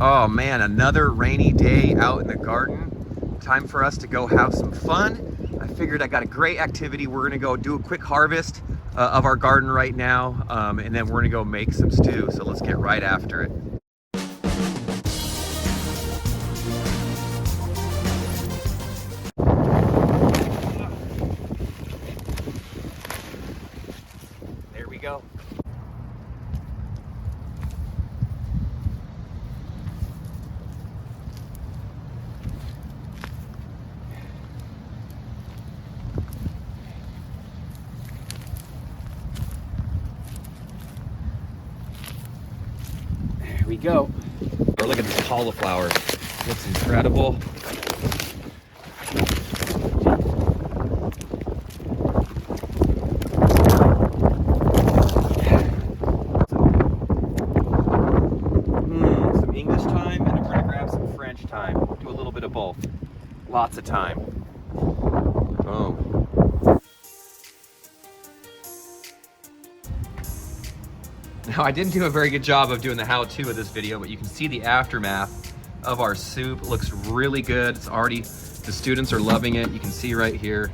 Oh man, another rainy day out in the garden. Time for us to go have some fun. I figured I got a great activity. We're gonna go do a quick harvest of our garden right now, and then we're gonna go make some stew. So let's get right after it. There we go. There we go. Or look at this cauliflower. Looks incredible. Some English thyme, and we're gonna grab some French thyme. Do a little bit of both. Lots of thyme. Boom. Now, I didn't do a very good job of doing the how-to of this video, but you can see the aftermath of our soup. It looks really good. It's already, the students are loving it. You can see right here.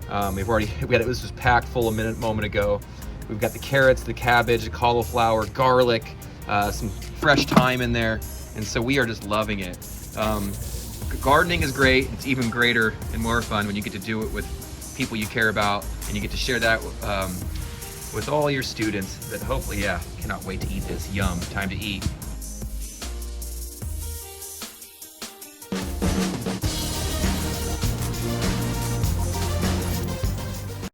This was packed full a moment ago. We've got the carrots, the cabbage, the cauliflower, garlic, some fresh thyme in there. And so we are just loving it. Gardening is great. It's even greater and more fun when you get to do it with people you care about, and you get to share that with all your students that hopefully, yeah, cannot wait to eat this. Yum, time to eat.